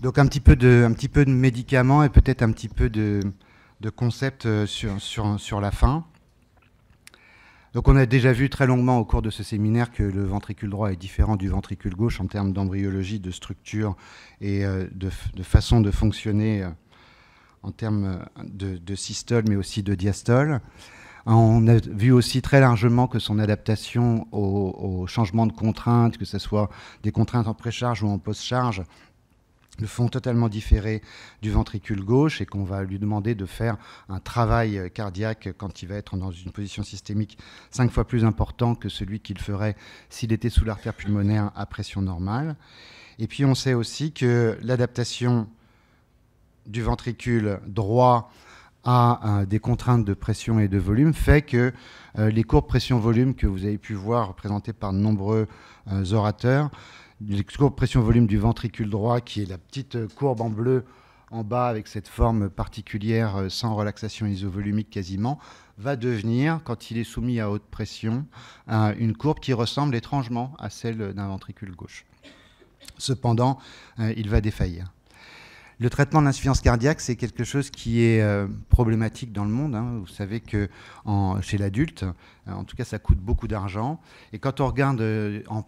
Donc un petit peu de médicaments et peut-être un petit peu de concepts sur la fin. Donc on a déjà vu très longuement au cours de ce séminaire que le ventricule droit est différent du ventricule gauche en termes d'embryologie, de structure et de façon de fonctionner en termes de systole mais aussi de diastole. On a vu aussi très largement que son adaptation au changement de contraintes, que ce soit des contraintes en précharge ou en post-charge, le font totalement différer du ventricule gauche et qu'on va lui demander de faire un travail cardiaque quand il va être dans une position systémique 5 fois plus important que celui qu'il ferait s'il était sous l'artère pulmonaire à pression normale. Et puis on sait aussi que l'adaptation du ventricule droit à des contraintes de pression et de volume fait que les courbes pression-volume que vous avez pu voir représentées par de nombreux orateurs, les courbes pression-volume du ventricule droit, qui est la petite courbe en bleu en bas avec cette forme particulière sans relaxation isovolumique quasiment, va devenir, quand il est soumis à haute pression, une courbe qui ressemble étrangement à celle d'un ventricule gauche. Cependant, il va défaillir. Le traitement de l'insuffisance cardiaque, c'est quelque chose qui est problématique dans le monde. Hein. Vous savez que chez l'adulte, en tout cas, ça coûte beaucoup d'argent. Et quand on regarde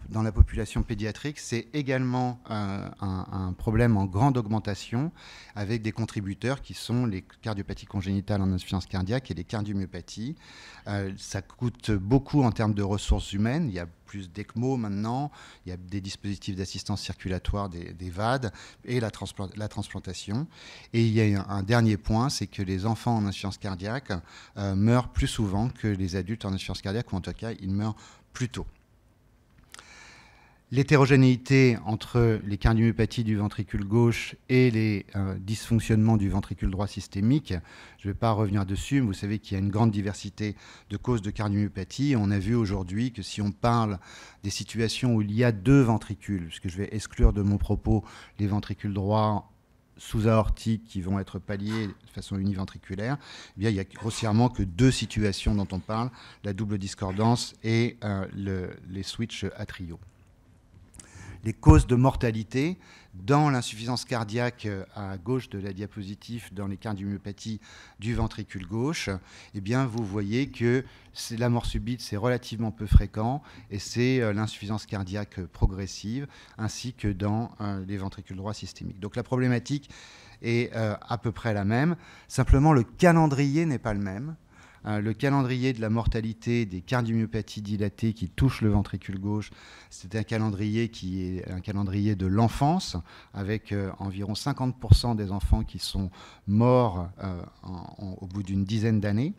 dans la population pédiatrique, c'est également un problème en grande augmentation avec des contributeurs qui sont les cardiopathies congénitales en insuffisance cardiaque et les cardiomyopathies. Ça coûte beaucoup en termes de ressources humaines. Il y a plus d'ECMO maintenant, il y a des dispositifs d'assistance circulatoire, des VAD et la transplantation. Et il y a un dernier point, c'est que les enfants en insuffisance cardiaque meurent plus souvent que les adultes en insuffisance cardiaque, ou en tout cas, ils meurent plus tôt. L'hétérogénéité entre les cardiomyopathies du ventricule gauche et les dysfonctionnements du ventricule droit systémique, je ne vais pas revenir dessus, mais vous savez qu'il y a une grande diversité de causes de cardiomyopathie. On a vu aujourd'hui que si on parle des situations où il y a deux ventricules, puisque je vais exclure de mon propos les ventricules droits sous-aortiques qui vont être palliés de façon univentriculaire, eh bien, il n'y a grossièrement que deux situations dont on parle, la double discordance et les switches atriaux. Les causes de mortalité dans l'insuffisance cardiaque à gauche de la diapositive, dans les cardiomyopathies du ventricule gauche, eh bien, vous voyez que la mort subite, c'est relativement peu fréquent et c'est l'insuffisance cardiaque progressive, ainsi que dans les ventricules droits systémiques. Donc la problématique est à peu près la même, simplement le calendrier n'est pas le même. Le calendrier de la mortalité des cardiomyopathies dilatées qui touchent le ventricule gauche, c'est un calendrier qui est un calendrier de l'enfance, avec environ 50% des enfants qui sont morts au bout d'une dizaine d'années,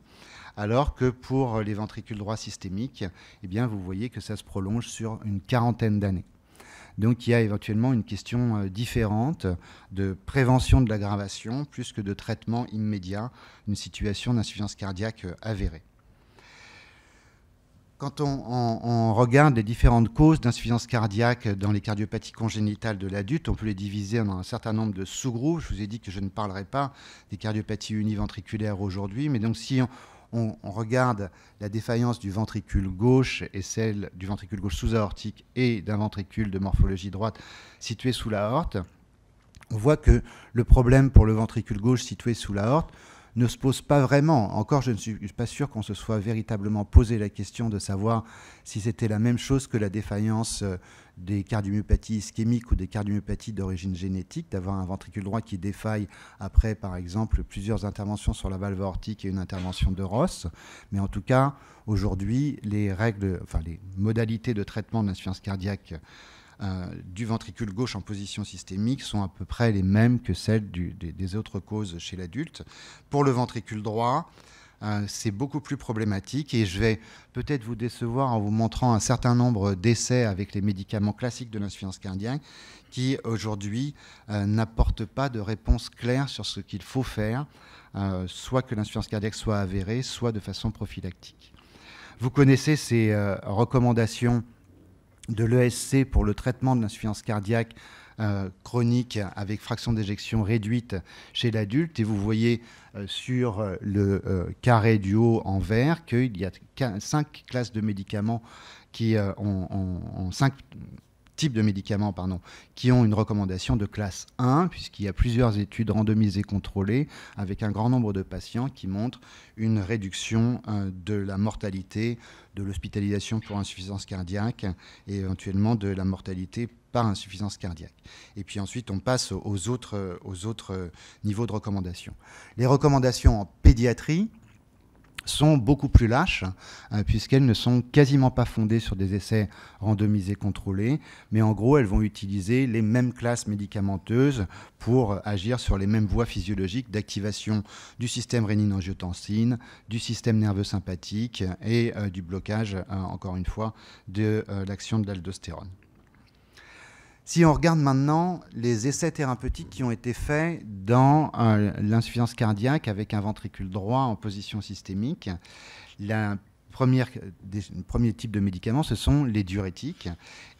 alors que pour les ventricules droits systémiques, eh bien, vous voyez que ça se prolonge sur une quarantaine d'années. Donc il y a éventuellement une question différente de prévention de l'aggravation plus que de traitement immédiat d'une situation d'insuffisance cardiaque avérée. Quand on regarde les différentes causes d'insuffisance cardiaque dans les cardiopathies congénitales de l'adulte, on peut les diviser en un certain nombre de sous-groupes. Je vous ai dit que je ne parlerai pas des cardiopathies univentriculaires aujourd'hui, mais donc si on regarde la défaillance du ventricule gauche et celle du ventricule gauche sous-aortique et d'un ventricule de morphologie droite situé sous l'aorte, on voit que le problème pour le ventricule gauche situé sous l'aorte ne se pose pas vraiment. Encore, je ne suis pas sûr qu'on se soit véritablement posé la question de savoir si c'était la même chose que la défaillance des cardiomyopathies ischémiques ou des cardiomyopathies d'origine génétique, d'avoir un ventricule droit qui défaille après, par exemple, plusieurs interventions sur la valve aortique et une intervention de Ross. Mais en tout cas, aujourd'hui, les modalités de traitement de l'insuffisance cardiaque du ventricule gauche en position systémique sont à peu près les mêmes que celles des autres causes chez l'adulte. Pour le ventricule droit, c'est beaucoup plus problématique et je vais peut-être vous décevoir en vous montrant un certain nombre d'essais avec les médicaments classiques de l'insuffisance cardiaque qui, aujourd'hui, n'apportent pas de réponse claire sur ce qu'il faut faire, soit que l'insuffisance cardiaque soit avérée, soit de façon prophylactique. Vous connaissez ces recommandations de l'ESC pour le traitement de l'insuffisance cardiaque chronique avec fraction d'éjection réduite chez l'adulte. Et vous voyez sur le carré du haut en vert qu'il y a 5 classes de médicaments qui ont 5 types de médicaments qui ont une recommandation de classe 1, puisqu'il y a plusieurs études randomisées contrôlées avec un grand nombre de patients qui montrent une réduction de la mortalité, de l'hospitalisation pour insuffisance cardiaque et éventuellement de la mortalité par insuffisance cardiaque. Et puis ensuite, on passe aux autres niveaux de recommandation. Les recommandations en pédiatrie sont beaucoup plus lâches, puisqu'elles ne sont quasiment pas fondées sur des essais randomisés contrôlés, mais en gros, elles vont utiliser les mêmes classes médicamenteuses pour agir sur les mêmes voies physiologiques d'activation du système rénine-angiotensine, du système nerveux sympathique et du blocage, encore une fois, de l'action de l'aldostérone. Si on regarde maintenant les essais thérapeutiques qui ont été faits dans l'insuffisance cardiaque avec un ventricule droit en position systémique, le premier type de médicaments, ce sont les diurétiques.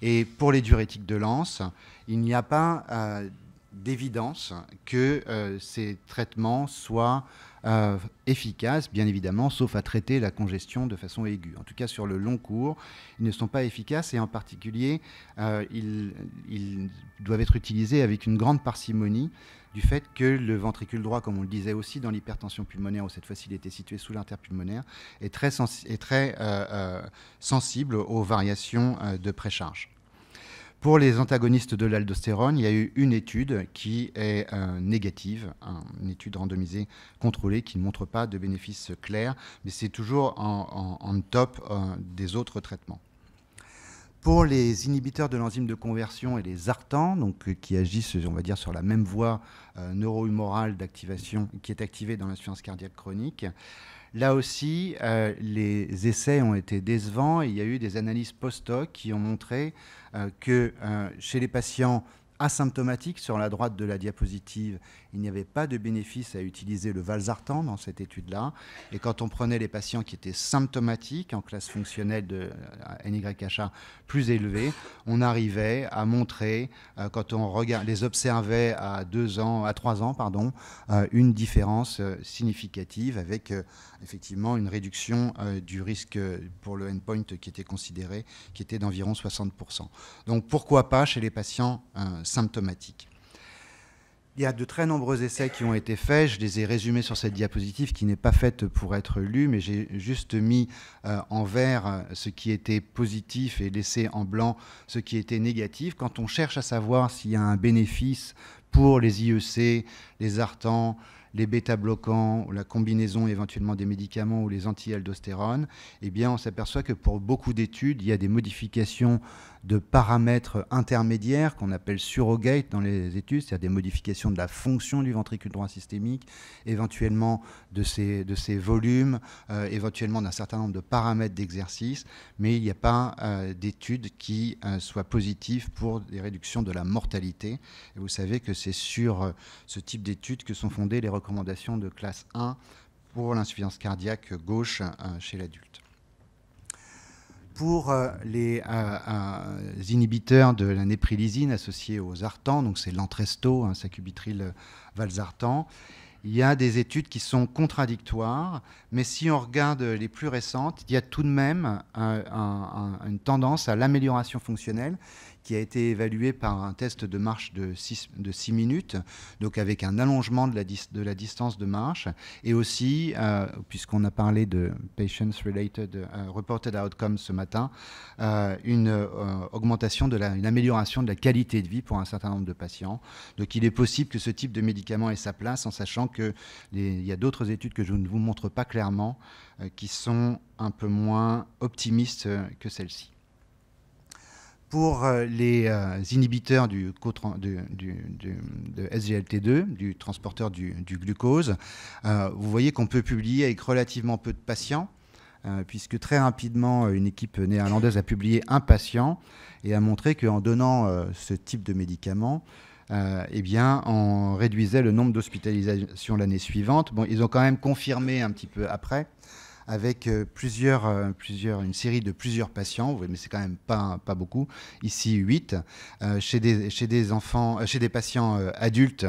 Et pour les diurétiques de Lens, il n'y a pas d'évidence que ces traitements soient efficaces, bien évidemment, sauf à traiter la congestion de façon aiguë. En tout cas, sur le long cours, ils ne sont pas efficaces et en particulier, ils doivent être utilisés avec une grande parcimonie du fait que le ventricule droit, comme on le disait aussi dans l'hypertension pulmonaire, où cette fois-ci il était situé sous l'interpulmonaire, est très sensible aux variations de précharge. Pour les antagonistes de l'aldostérone, il y a eu une étude qui est négative, une étude randomisée contrôlée qui ne montre pas de bénéfices clairs, mais c'est toujours en top des autres traitements. Pour les inhibiteurs de l'enzyme de conversion et les ARTAN, donc, qui agissent, on va dire, sur la même voie neurohumorale d'activation qui est activée dans l'insuffisance cardiaque chronique, là aussi, les essais ont été décevants et il y a eu des analyses post-hoc qui ont montré que chez les patients asymptomatiques, sur la droite de la diapositive, il n'y avait pas de bénéfice à utiliser le valsartan dans cette étude-là. Et quand on prenait les patients qui étaient symptomatiques, en classe fonctionnelle de NYHA plus élevée, on arrivait à montrer, quand on les observait à 3 ans, une différence significative avec effectivement une réduction du risque pour le endpoint qui était considéré, qui était d'environ 60%. Donc pourquoi pas chez les patients symptomatiques. Il y a de très nombreux essais qui ont été faits. Je les ai résumés sur cette diapositive qui n'est pas faite pour être lue, mais j'ai juste mis en vert ce qui était positif et laissé en blanc ce qui était négatif. Quand on cherche à savoir s'il y a un bénéfice pour les IEC, les ARTAN, les bêta-bloquants, la combinaison éventuellement des médicaments ou les anti-aldostérone, eh bien on s'aperçoit que pour beaucoup d'études, il y a des modifications de paramètres intermédiaires qu'on appelle surrogates dans les études, c'est-à-dire des modifications de la fonction du ventricule droit systémique, éventuellement de ses volumes, éventuellement d'un certain nombre de paramètres d'exercice, mais il n'y a pas d'études qui soient positives pour des réductions de la mortalité. Et vous savez que c'est sur ce type d'études que sont fondées les recommandations de classe 1 pour l'insuffisance cardiaque gauche chez l'adulte. Pour les inhibiteurs de la néprilysine associés aux ARTAN, donc c'est l'Entresto, sacubitril valsartan, il y a des études qui sont contradictoires, mais si on regarde les plus récentes, il y a tout de même une tendance à l'amélioration fonctionnelle qui a été évaluée par un test de marche de 6 minutes, donc avec un allongement de la distance de marche, et aussi, puisqu'on a parlé de Patients-Related Reported Outcomes ce matin, une augmentation, une amélioration de la qualité de vie pour un certain nombre de patients. Donc il est possible que ce type de médicament ait sa place, en sachant qu'il y a d'autres études que je ne vous montre pas clairement, qui sont un peu moins optimistes que celle-ci. Pour les inhibiteurs de SGLT2, du transporteur du glucose, vous voyez qu'on peut publier avec relativement peu de patients, puisque très rapidement, une équipe néerlandaise a publié un patient et a montré qu'en donnant ce type de médicament, eh bien, on réduisait le nombre d'hospitalisations l'année suivante. Bon, ils ont quand même confirmé un petit peu après, avec une série de plusieurs patients, mais c'est quand même pas beaucoup, ici 8, chez des patients adultes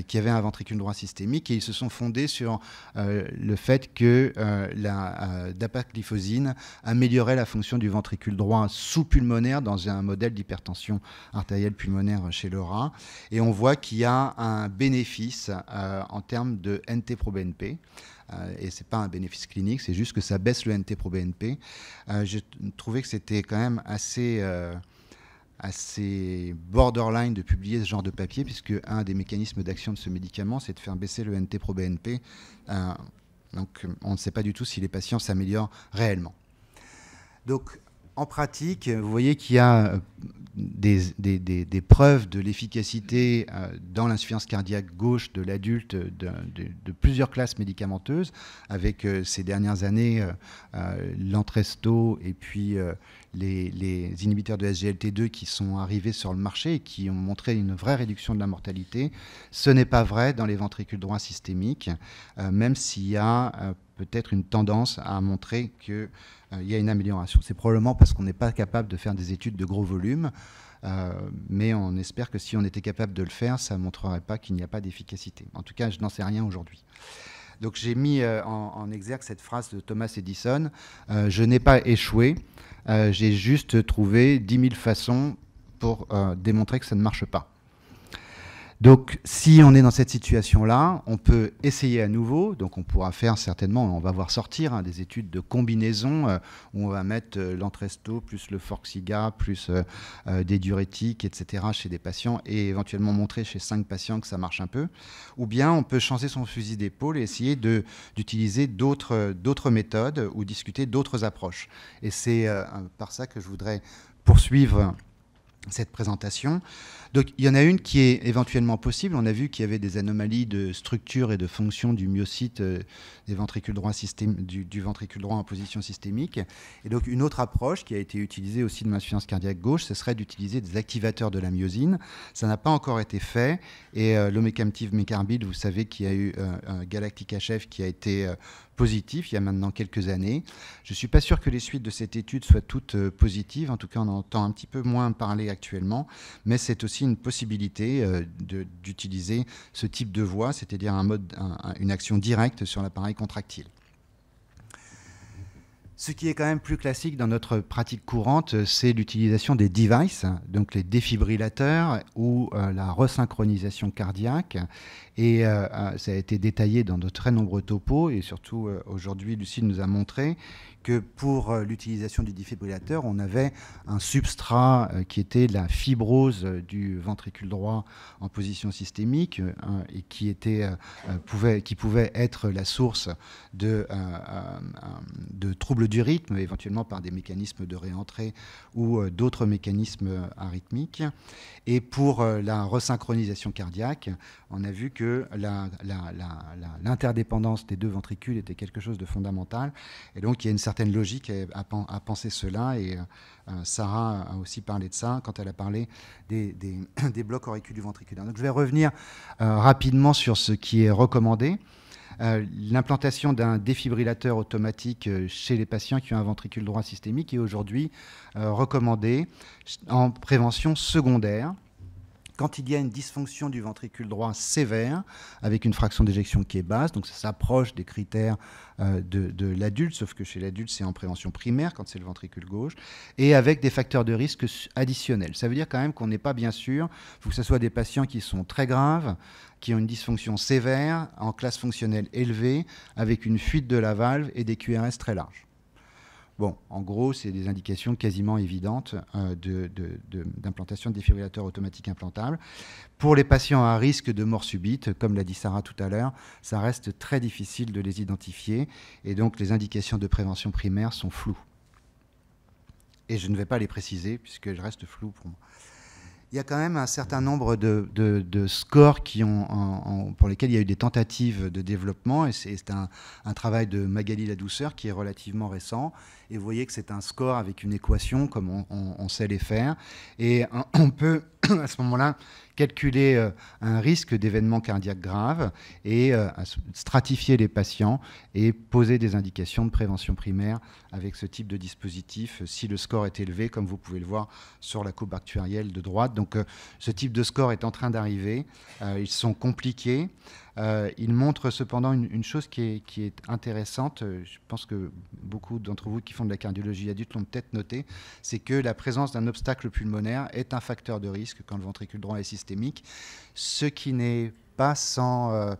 qui avaient un ventricule droit systémique, et ils se sont fondés sur le fait que la dapagliflozine améliorait la fonction du ventricule droit sous-pulmonaire dans un modèle d'hypertension artérielle pulmonaire chez le rat. Et on voit qu'il y a un bénéfice en termes de NT-proBNP. Et ce n'est pas un bénéfice clinique, c'est juste que ça baisse le NT-proBNP. Je trouvais que c'était quand même assez borderline de publier ce genre de papier, puisque un des mécanismes d'action de ce médicament, c'est de faire baisser le NT-proBNP. Donc on ne sait pas du tout si les patients s'améliorent réellement. Donc en pratique, vous voyez qu'il y a des preuves de l'efficacité dans l'insuffisance cardiaque gauche de l'adulte de plusieurs classes médicamenteuses, avec ces dernières années l'Entresto et puis les inhibiteurs de SGLT2 qui sont arrivés sur le marché et qui ont montré une vraie réduction de la mortalité. Ce n'est pas vrai dans les ventricules droits systémiques, même s'il y a peut-être une tendance à montrer qu'il y a une amélioration. C'est probablement parce qu'on n'est pas capable de faire des études de gros volume, mais on espère que si on était capable de le faire, ça ne montrerait pas qu'il n'y a pas d'efficacité. En tout cas, je n'en sais rien aujourd'hui. Donc j'ai mis en exergue cette phrase de Thomas Edison, je n'ai pas échoué, j'ai juste trouvé 10 000 façons pour démontrer que ça ne marche pas. Donc, si on est dans cette situation-là, on peut essayer à nouveau. Donc, on pourra faire certainement, on va voir sortir des études de combinaison où on va mettre l'Entresto plus le Forxiga plus des diurétiques, etc. chez des patients et éventuellement montrer chez 5 patients que ça marche un peu. Ou bien, on peut changer son fusil d'épaule et essayer d'utiliser d'autres méthodes ou discuter d'autres approches. Et c'est par ça que je voudrais poursuivre cette présentation. Donc, il y en a une qui est éventuellement possible. On a vu qu'il y avait des anomalies de structure et de fonction du myocyte des ventricules droits du ventricule droit en position systémique. Et donc, une autre approche qui a été utilisée aussi de l'insuffisance cardiaque gauche, ce serait d'utiliser des activateurs de la myosine. Ça n'a pas encore été fait. Et l'omecamtiv mecarbil, vous savez qu'il y a eu un Galactic HF qui a été positif il y a maintenant quelques années. Je ne suis pas sûr que les suites de cette étude soient toutes positives. En tout cas, on en entend un petit peu moins parler actuellement. Mais c'est aussi une possibilité d'utiliser ce type de voie, c'est-à-dire une action directe sur l'appareil contractile. Ce qui est quand même plus classique dans notre pratique courante, c'est l'utilisation des devices, donc les défibrillateurs ou la resynchronisation cardiaque. Et ça a été détaillé dans de très nombreux topos. Et surtout, aujourd'hui, Lucille nous a montré que pour l'utilisation du défibrillateur, on avait un substrat qui était la fibrose du ventricule droit en position systémique et qui pouvait être la source de troubles du rythme, éventuellement par des mécanismes de réentrée ou d'autres mécanismes arythmiques. Et pour la resynchronisation cardiaque, on a vu que l'interdépendance des deux ventricules était quelque chose de fondamental. Et donc, il y a une certaine logique à penser cela. Et Sarah a aussi parlé de ça quand elle a parlé des blocs auriculo-ventriculaires. Donc, je vais revenir rapidement sur ce qui est recommandé. L'implantation d'un défibrillateur automatique chez les patients qui ont un ventricule droit systémique est aujourd'hui recommandée en prévention secondaire. Quand il y a une dysfonction du ventricule droit sévère, avec une fraction d'éjection qui est basse, donc ça s'approche des critères de l'adulte, sauf que chez l'adulte, c'est en prévention primaire, quand c'est le ventricule gauche, et avec des facteurs de risque additionnels. Ça veut dire quand même qu'on n'est pas bien sûr, il faut que ce soit des patients qui sont très graves, qui ont une dysfonction sévère, en classe fonctionnelle élevée, avec une fuite de la valve et des QRS très larges. Bon, en gros, c'est des indications quasiment évidentes d'implantation de défibrillateurs automatiques implantables. Pour les patients à risque de mort subite, comme l'a dit Sarah tout à l'heure, ça reste très difficile de les identifier et donc les indications de prévention primaire sont floues. Et je ne vais pas les préciser puisque je reste flou pour moi. Il y a quand même un certain nombre de scores pour lesquels il y a eu des tentatives de développement, et c'est un travail de Magali Ladouceur qui est relativement récent, et vous voyez que c'est un score avec une équation comme on sait les faire, et on peut à ce moment-là, calculer un risque d'événement cardiaque grave et stratifier les patients et poser des indications de prévention primaire avec ce type de dispositif si le score est élevé, comme vous pouvez le voir sur la courbe actuarielle de droite. Donc ce type de score est en train d'arriver. Ils sont compliqués. Il montre cependant une chose qui est intéressante. Je pense que beaucoup d'entre vous qui font de la cardiologie adulte l'ont peut-être noté, c'est que la présence d'un obstacle pulmonaire est un facteur de risque quand le ventricule droit est systémique, ce qui n'est pas sans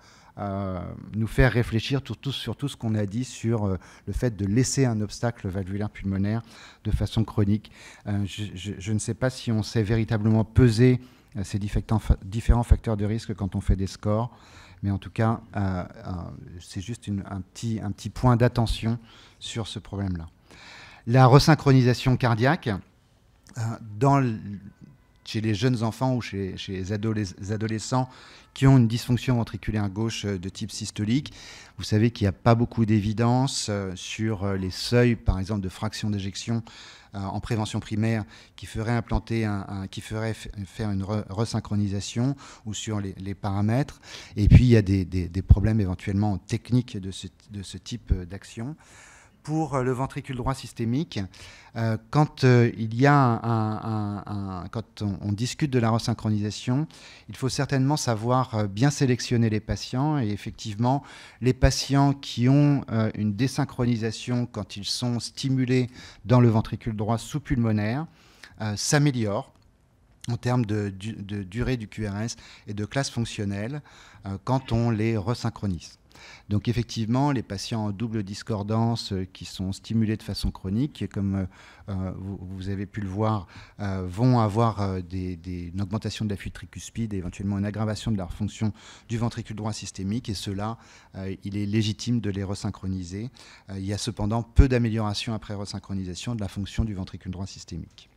nous faire réfléchir sur tout ce qu'on a dit sur le fait de laisser un obstacle valvulaire pulmonaire de façon chronique. Je ne sais pas si on sait véritablement peser ces différents facteurs de risque quand on fait des scores, mais en tout cas, c'est juste un petit point d'attention sur ce problème-là. La resynchronisation cardiaque, chez les jeunes enfants ou chez les adolescents qui ont une dysfonction ventriculaire gauche de type systolique, vous savez qu'il n'y a pas beaucoup d'évidence sur les seuils, par exemple, de fraction d'éjection en prévention primaire qui ferait faire une resynchronisation ou sur les paramètres. Et puis, il y a des problèmes éventuellement techniques de ce type d'action. Pour le ventricule droit systémique, quand il y a quand on discute de la resynchronisation, il faut certainement savoir bien sélectionner les patients. Et effectivement, les patients qui ont une désynchronisation quand ils sont stimulés dans le ventricule droit sous-pulmonaire s'améliorent en termes de durée du QRS et de classe fonctionnelle quand on les resynchronise. Donc effectivement, les patients en double discordance qui sont stimulés de façon chronique, comme vous avez pu le voir, vont avoir une augmentation de la fuite tricuspide et éventuellement une aggravation de la fonction du ventricule droit systémique. Et cela, il est légitime de les resynchroniser. Il y a cependant peu d'amélioration après resynchronisation de la fonction du ventricule droit systémique.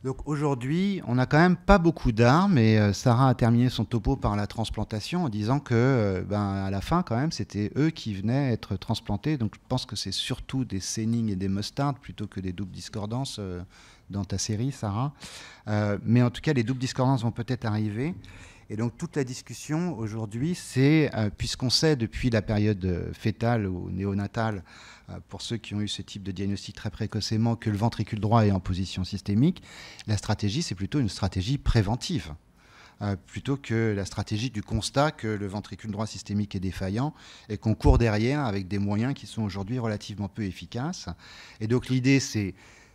Donc aujourd'hui, on n'a quand même pas beaucoup d'armes et Sarah a terminé son topo par la transplantation en disant que à la fin quand même c'était eux qui venaient être transplantés. Donc je pense que c'est surtout des Senning et des Mustard plutôt que des doubles discordances dans ta série, Sarah. Mais en tout cas, les doubles discordances vont peut-être arriver. Et donc toute la discussion aujourd'hui, c'est, puisqu'on sait depuis la période fœtale ou néonatale, pour ceux qui ont eu ce type de diagnostic très précocement, que le ventricule droit est en position systémique, la stratégie, c'est plutôt une stratégie préventive, plutôt que la stratégie du constat que le ventricule droit systémique est défaillant et qu'on court derrière avec des moyens qui sont aujourd'hui relativement peu efficaces. Et donc l'idée,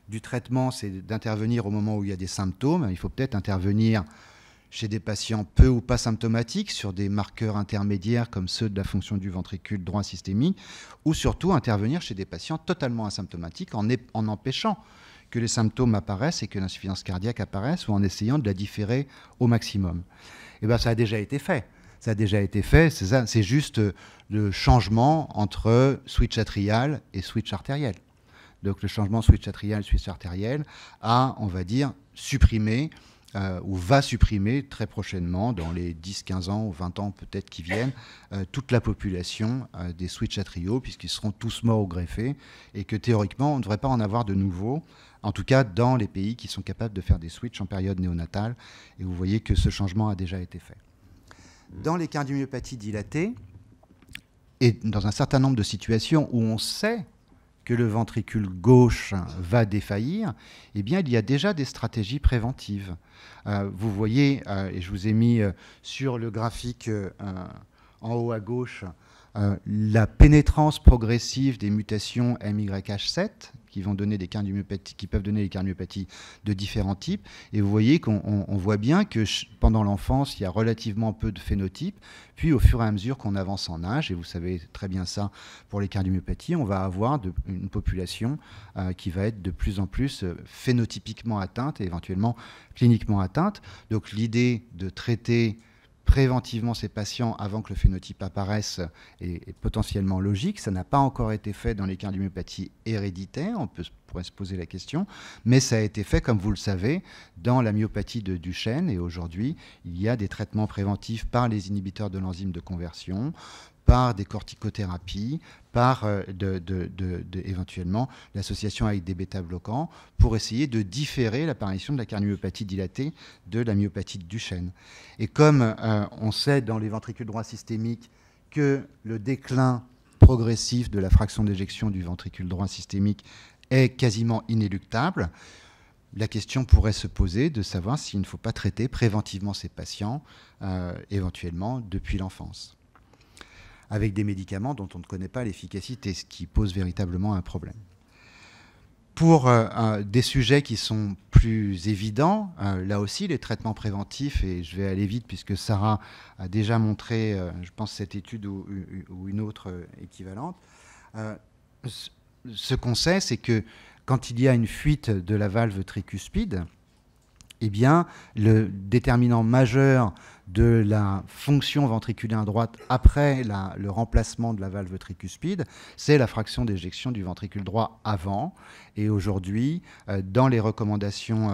du traitement, c'est d'intervenir au moment où il y a des symptômes. Il faut peut-être intervenir chez des patients peu ou pas symptomatiques, sur des marqueurs intermédiaires comme ceux de la fonction du ventricule droit systémique, ou surtout intervenir chez des patients totalement asymptomatiques en empêchant que les symptômes apparaissent et que l'insuffisance cardiaque apparaisse, ou en essayant de la différer au maximum. Et bien ça a déjà été fait. Ça a déjà été fait, c'est juste le changement entre switch atrial et switch artériel. Donc le changement switch atrial, switch artériel a, on va dire, supprimé ou va supprimer très prochainement, dans les 10, 15 ans ou 20 ans peut-être qui viennent, toute la population des switch atriaux, puisqu'ils seront tous morts ou greffés, et que théoriquement, on ne devrait pas en avoir de nouveaux, en tout cas dans les pays qui sont capables de faire des switches en période néonatale, et vous voyez que ce changement a déjà été fait. Dans les cardiomyopathies dilatées, et dans un certain nombre de situations où on sait que le ventricule gauche va défaillir, eh bien, il y a déjà des stratégies préventives. Vous voyez, et je vous ai mis sur le graphique en haut à gauche, la pénétrance progressive des mutations MYH7 qui vont donner des cardiomyopathies, qui peuvent donner des cardiomyopathies de différents types. Et vous voyez qu'on voit bien que pendant l'enfance, il y a relativement peu de phénotypes. Puis au fur et à mesure qu'on avance en âge, et vous savez très bien ça pour les cardiomyopathies, on va avoir une population qui va être de plus en plus phénotypiquement atteinte et éventuellement cliniquement atteinte. Donc l'idée de traiter préventivement ces patients avant que le phénotype apparaisse est potentiellement logique. Ça n'a pas encore été fait dans les cardiomyopathies héréditaires, on pourrait se poser la question, mais ça a été fait, comme vous le savez, dans la myopathie de Duchenne, et aujourd'hui, il y a des traitements préventifs par les inhibiteurs de l'enzyme de conversion, par des corticothérapies, par éventuellement l'association avec des bêta-bloquants, pour essayer de différer l'apparition de la cardiomyopathie dilatée de la myopathie de Duchenne. Et comme on sait dans les ventricules droits systémiques que le déclin progressif de la fraction d'éjection du ventricule droit systémique est quasiment inéluctable, la question pourrait se poser de savoir s'il ne faut pas traiter préventivement ces patients, éventuellement depuis l'enfance, avec des médicaments dont on ne connaît pas l'efficacité, ce qui pose véritablement un problème. Pour des sujets qui sont plus évidents, là aussi, les traitements préventifs, et je vais aller vite puisque Sarah a déjà montré, je pense, cette étude ou une autre équivalente. Ce qu'on sait, c'est que quand il y a une fuite de la valve tricuspide, eh bien, le déterminant majeur de la fonction ventriculaire droite après le remplacement de la valve tricuspide, c'est la fraction d'éjection du ventricule droit avant. Et aujourd'hui, dans les recommandations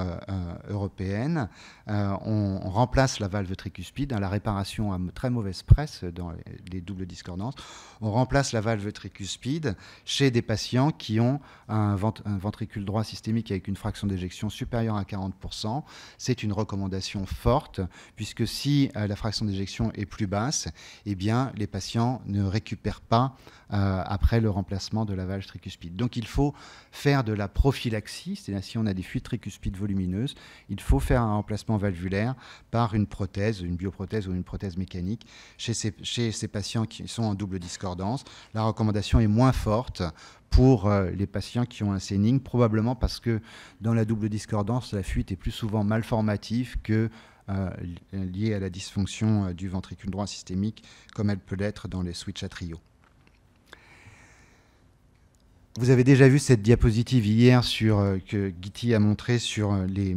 européennes, on remplace la valve tricuspide, la réparation à très mauvaise presse dans les doubles discordances, on remplace la valve tricuspide chez des patients qui ont un ventricule droit systémique avec une fraction d'éjection supérieure à 40%. C'est une recommandation forte, puisque si la fraction d'éjection est plus basse, eh bien, les patients ne récupèrent pas après le remplacement de la valve tricuspide. Donc il faut faire de la prophylaxie, c'est-à-dire si on a des fuites tricuspides volumineuses, il faut faire un remplacement valvulaire par une prothèse, une bioprothèse ou une prothèse mécanique chez ces patients qui sont en double discordance. La recommandation est moins forte pour les patients qui ont un séning, probablement parce que dans la double discordance, la fuite est plus souvent malformative que liée à la dysfonction du ventricule droit systémique, comme elle peut l'être dans les switches à trio. Vous avez déjà vu cette diapositive hier que Guiti a montré sur les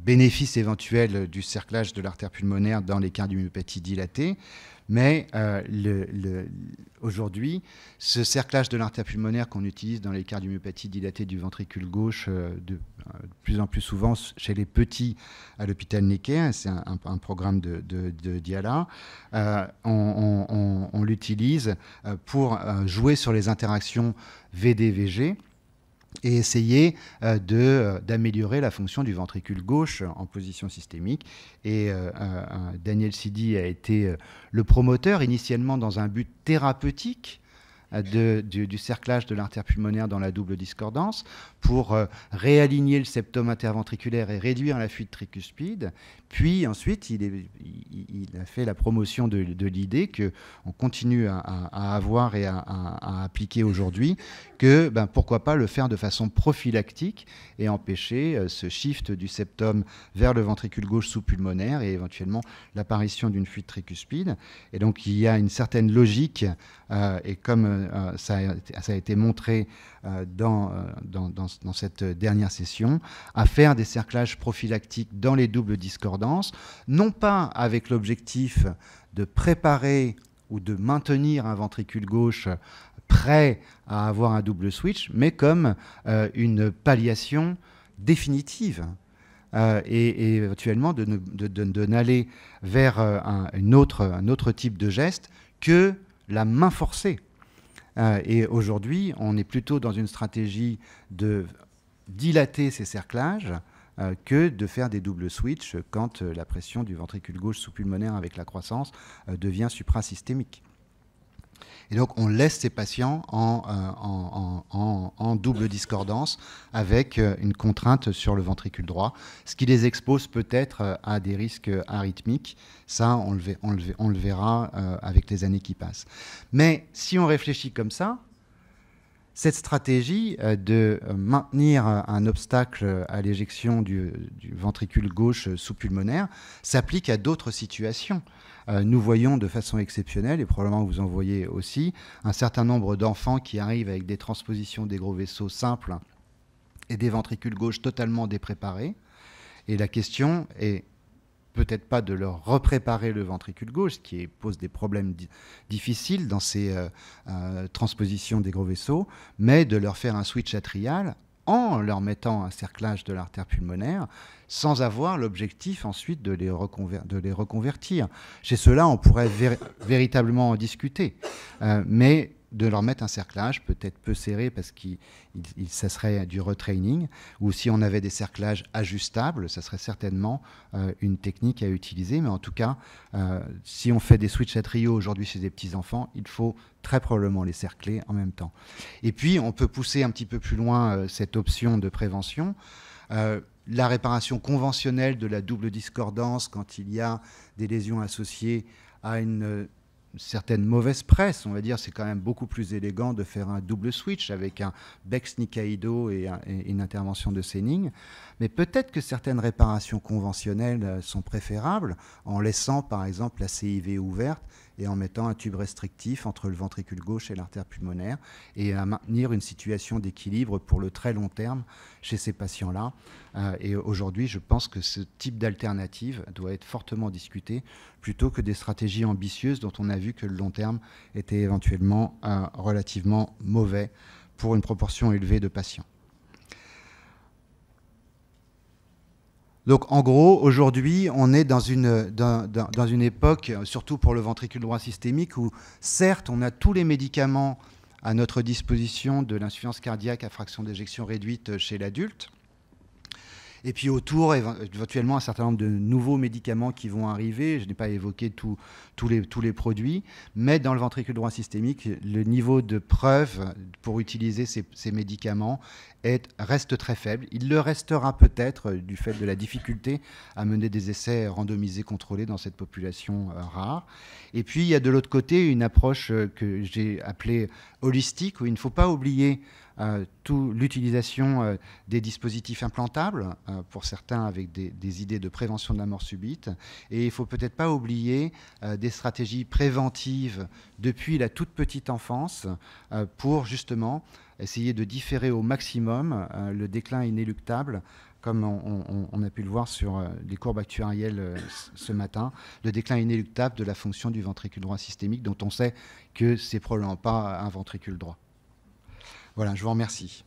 bénéfices éventuels du cerclage de l'artère pulmonaire dans les cardiomyopathies dilatées. Mais aujourd'hui, ce cerclage de l'artère pulmonaire qu'on utilise dans les cardiomyopathies dilatées du ventricule gauche de plus en plus souvent chez les petits à l'hôpital Necker, c'est un programme de Diala, on l'utilise pour jouer sur les interactions VD-VG et essayer d'améliorer la fonction du ventricule gauche en position systémique. Et Daniel Sidi a été le promoteur, initialement dans un but thérapeutique, du cerclage de l'artère pulmonaire dans la double discordance pour réaligner le septum interventriculaire et réduire la fuite tricuspide. Puis ensuite, il a fait la promotion de l'idée qu'on continue à avoir et à appliquer aujourd'hui, que pourquoi pas le faire de façon prophylactique et empêcher ce shift du septum vers le ventricule gauche sous-pulmonaire et éventuellement l'apparition d'une fuite tricuspide. Et donc il y a une certaine logique, et comme ça a été montré dans cette dernière session, à faire des cerclages prophylactiques dans les doubles discordances, non pas avec l'objectif de préparer ou de maintenir un ventricule gauche prêt à avoir un double switch, mais comme une palliation définitive. Et éventuellement de n'aller vers un autre type de geste que la main forcée. Et aujourd'hui, on est plutôt dans une stratégie de dilater ces cerclages que de faire des doubles switch quand la pression du ventricule gauche sous-pulmonaire avec la croissance devient suprasystémique. Et donc, on laisse ces patients en double discordance avec une contrainte sur le ventricule droit, ce qui les expose peut-être à des risques arythmiques. Ça, on le verra avec les années qui passent. Mais si on réfléchit comme ça, cette stratégie de maintenir un obstacle à l'éjection du ventricule gauche sous-pulmonaire s'applique à d'autres situations. Nous voyons de façon exceptionnelle, et probablement vous en voyez aussi, un certain nombre d'enfants qui arrivent avec des transpositions des gros vaisseaux simples et des ventricules gauches totalement dépréparés. Et la question est peut-être pas de leur repréparer le ventricule gauche, ce qui pose des problèmes difficiles dans ces transpositions des gros vaisseaux, mais de leur faire un switch atrial en leur mettant un cerclage de l'artère pulmonaire, sans avoir l'objectif ensuite de les reconvertir. Chez ceux-là, on pourrait véritablement en discuter, mais de leur mettre un cerclage peut-être peu serré parce que ça serait du retraining, ou si on avait des cerclages ajustables, ça serait certainement une technique à utiliser. Mais en tout cas, si on fait des switch atriaux aujourd'hui chez des petits-enfants, il faut très probablement les cercler en même temps. Et puis, on peut pousser un petit peu plus loin cette option de prévention. La réparation conventionnelle de la double discordance quand il y a des lésions associées à une certaine mauvaise presse, on va dire, c'est quand même beaucoup plus élégant de faire un double switch avec un Bex Nikaido et une intervention de Senning. Mais peut-être que certaines réparations conventionnelles sont préférables en laissant par exemple la CIV ouverte et en mettant un tube restrictif entre le ventricule gauche et l'artère pulmonaire et à maintenir une situation d'équilibre pour le très long terme chez ces patients-là. Et aujourd'hui, je pense que ce type d'alternative doit être fortement discuté plutôt que des stratégies ambitieuses dont on a vu que le long terme était éventuellement relativement mauvais pour une proportion élevée de patients. Donc en gros, aujourd'hui, on est dans une époque, surtout pour le ventricule droit systémique, où certes, on a tous les médicaments à notre disposition de l'insuffisance cardiaque à fraction d'éjection réduite chez l'adulte, et puis autour, éventuellement, un certain nombre de nouveaux médicaments qui vont arriver. Je n'ai pas évoqué tous les produits, mais dans le ventricule droit systémique, le niveau de preuve pour utiliser ces médicaments reste très faible. Il le restera peut-être du fait de la difficulté à mener des essais randomisés contrôlés dans cette population rare. Et puis, il y a de l'autre côté une approche que j'ai appelée holistique, où il ne faut pas oublier l'utilisation des dispositifs implantables, pour certains avec des idées de prévention de la mort subite. Et il ne faut peut-être pas oublier des stratégies préventives depuis la toute petite enfance pour justement essayer de différer au maximum le déclin inéluctable, comme on a pu le voir sur les courbes actuarielles ce matin, le déclin inéluctable de la fonction du ventricule droit systémique, dont on sait que ce n'est probablement pas un ventricule droit. Voilà, je vous remercie.